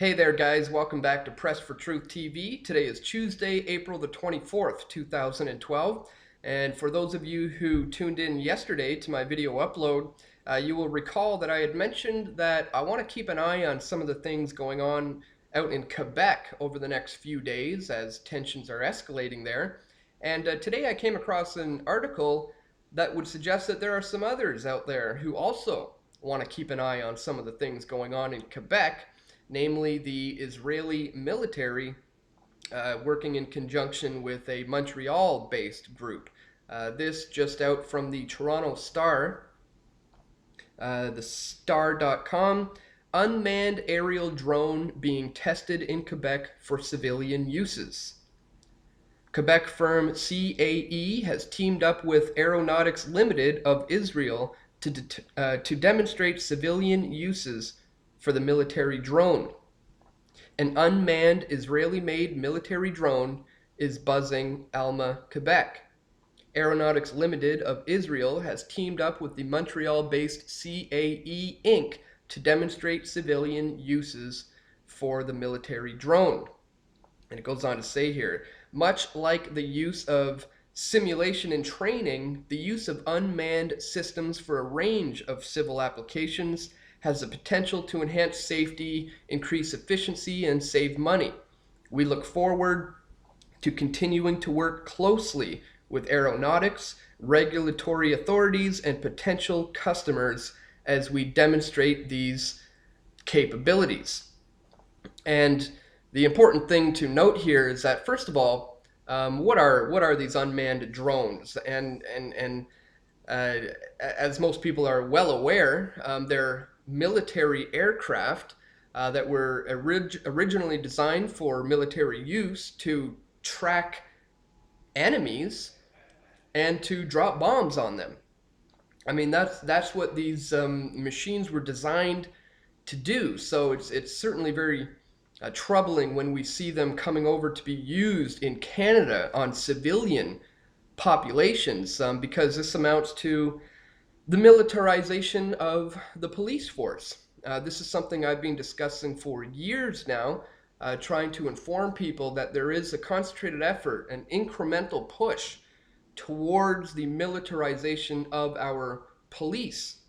Hey there guys, welcome back to Press for Truth TV. Today is Tuesday, April the 24th, 2012. And for those of you who tuned in yesterday to my video upload, you will recall that I had mentioned that I want to keep an eye on some of the things going on out in Quebec over the next few days as tensions are escalating there. And today I came across an article that would suggest that there are some others out there who also want to keep an eye on some of the things going on in Quebec, namely the Israeli military working in conjunction with a Montreal-based group. This just out from the Toronto Star, the star.com. Unmanned aerial drone being tested in Quebec for civilian uses. Quebec firm CAE has teamed up with Aeronautics Ltd of Israel to demonstrate civilian uses for the military drone. An unmanned Israeli-made military drone is buzzing Alma, Quebec. Aeronautics Ltd of Israel has teamed up with the Montreal-based CAE Inc to demonstrate civilian uses for the military drone. And it goes on to say here, much like the use of simulation and training, the use of unmanned systems for a range of civil applications has the potential to enhance safety, increase efficiency, and save money. We look forward to continuing to work closely with aeronautics, regulatory authorities, and potential customers as we demonstrate these capabilities. And the important thing to note here is that, first of all, what are these unmanned drones? And as most people are well aware, they're military aircraft that were originally designed for military use to track enemies and to drop bombs on them. I mean, that's what these machines were designed to do. So it's certainly very troubling when we see them coming over to be used in Canada on civilian populations, because this amounts to the militarization of the police force. This is something I've been discussing for years now, trying to inform people that there is a concentrated effort, an incremental push towards the militarization of our police.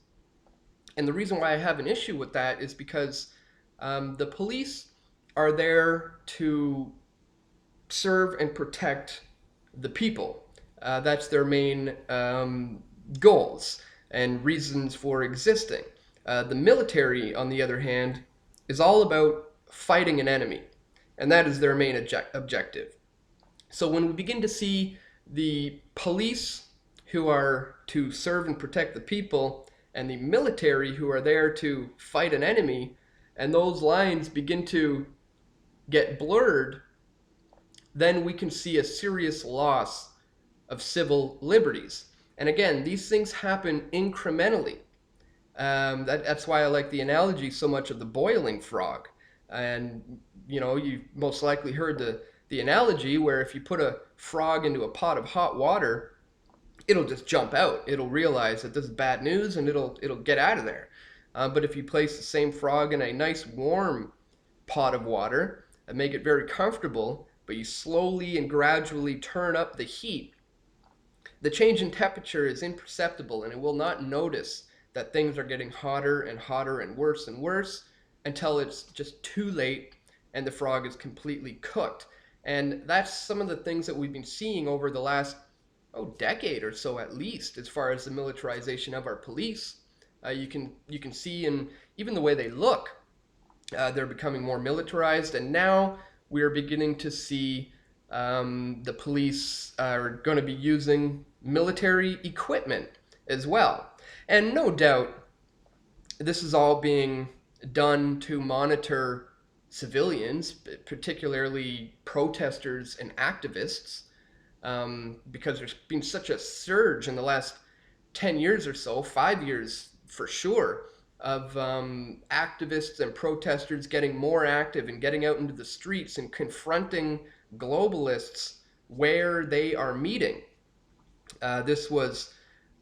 And the reason why I have an issue with that is because the police are there to serve and protect the people. That's their main goals and reasons for existing. The military, on the other hand, is all about fighting an enemy, and that is their main objective. So when we begin to see the police, who are to serve and protect the people, and the military, who are there to fight an enemy, and those lines begin to get blurred, then we can see a serious loss of civil liberties. And again, these things happen incrementally. That's why I like the analogy so much of the boiling frog. And you know, you've most likely heard the analogy where if you put a frog into a pot of hot water, it'll just jump out. It'll realize that this is bad news and it'll get out of there. But if you place the same frog in a nice warm pot of water and make it very comfortable, but you slowly and gradually turn up the heat, the change in temperature is imperceptible, and it will not notice that things are getting hotter and hotter and worse until it's just too late and the frog is completely cooked. And that's some of the things that we've been seeing over the last decade or so, at least, as far as the militarization of our police. You can see in even the way they look, they're becoming more militarized, and now we are beginning to see the police are going to be using military equipment as well. And no doubt, this is all being done to monitor civilians, particularly protesters and activists, because there's been such a surge in the last 10 years or so, 5 years for sure, of activists and protesters getting more active and getting out into the streets and confronting globalists where they are meeting. This was,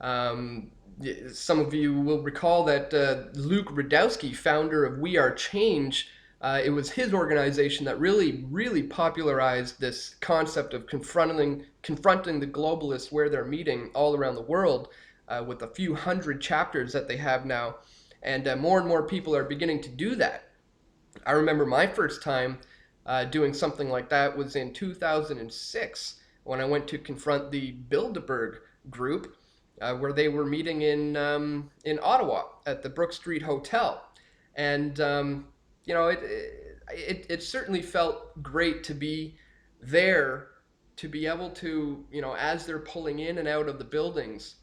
some of you will recall that Luke Rudkowski, founder of We Are Change, It was his organization that really popularized this concept of confronting the globalists where they're meeting all around the world, with a few hundred chapters that they have now, and more and more people are beginning to do that. I remember my first time doing something like that was in 2006 when I went to confront the Bilderberg group, where they were meeting in Ottawa at the Brook Street Hotel, and it certainly felt great to be there, to be able to, as they're pulling in and out of the buildings,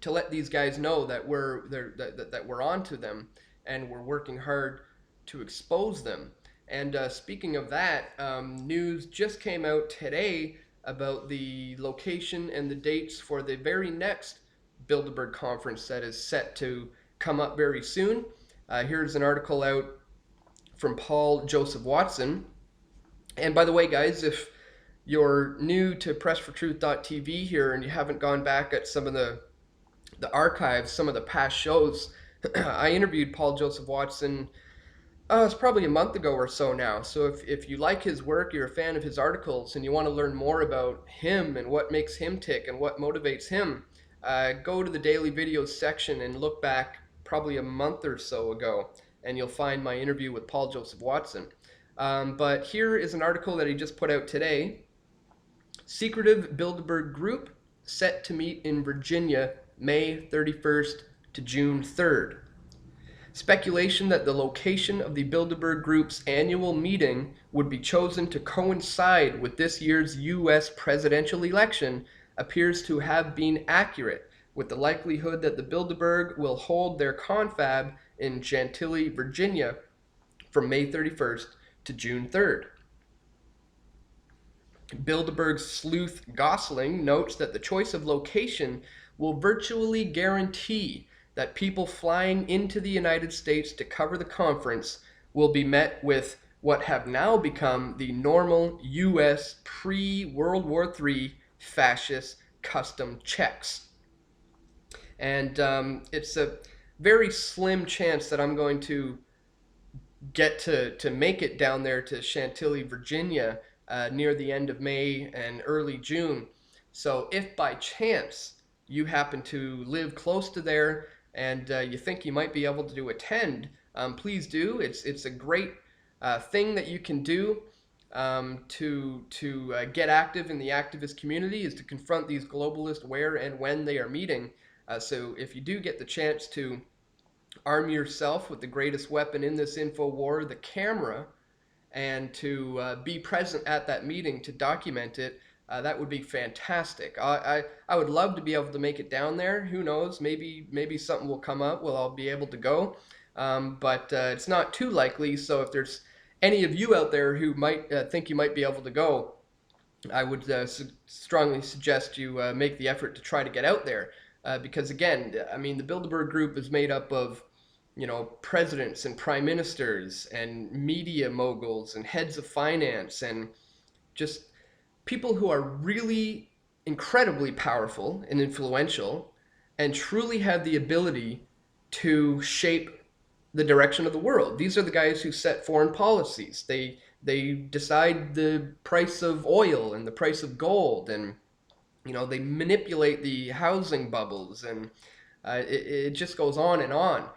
to let these guys know that we're onto them and we're working hard to expose them. And speaking of that, news just came out today about the location and the dates for the very next Bilderberg conference that is set to come up very soon. Here's an article out from Paul Joseph Watson. And by the way, guys, if you're new to pressfortruth.tv here and you haven't gone back at some of the archives, some of the past shows, I interviewed Paul Joseph Watson. It's probably a month ago or so now. So if you like his work, you're a fan of his articles, and you want to learn more about him and what makes him tick and what motivates him, go to the daily videos section and look back probably a month or so ago, and you'll find my interview with Paul Joseph Watson. But here is an article that he just put out today. Secretive Bilderberg Group set to meet in Virginia May 31st to June 3rd. Speculation that the location of the Bilderberg Group's annual meeting would be chosen to coincide with this year's U.S. presidential election appears to have been accurate, with the likelihood that the Bilderberg will hold their confab in Chantilly, Virginia from May 31st to June 3rd. Bilderberg's sleuth Gosling notes that the choice of location will virtually guarantee that people flying into the United States to cover the conference will be met with what have now become the normal U.S. pre-World War III fascist custom checks. And it's a very slim chance that I'm going to get to make it down there to Chantilly, Virginia, near the end of May and early June. So if by chance you happen to live close to there and you think you might be able to attend, please do. It's a great thing that you can do to get active in the activist community, is to confront these globalists where and when they are meeting. So if you do get the chance to arm yourself with the greatest weapon in this info war, the camera, and to be present at that meeting to document it, that would be fantastic. I would love to be able to make it down there. Who knows? Maybe something will come up. Well, I'll be able to go, but it's not too likely. So if there's any of you out there who might think you might be able to go, I would strongly suggest you make the effort to try to get out there, because again, I mean, the Bilderberg Group is made up of presidents and prime ministers and media moguls and heads of finance and just people who are really incredibly powerful and influential and truly have the ability to shape the direction of the world. These are the guys who set foreign policies. They decide the price of oil and the price of gold, and they manipulate the housing bubbles, and it just goes on and on.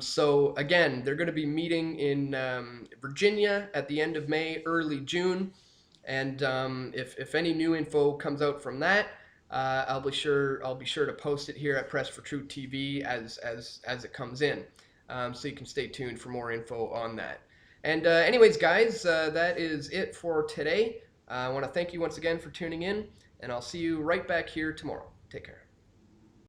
So again, they're going to be meeting in Virginia at the end of May, early June, and if any new info comes out from that, I'll be sure to post it here at Press for Truth TV as it comes in, so you can stay tuned for more info on that. And anyways, guys, that is it for today. I want to thank you once again for tuning in, and I'll see you right back here tomorrow. Take care.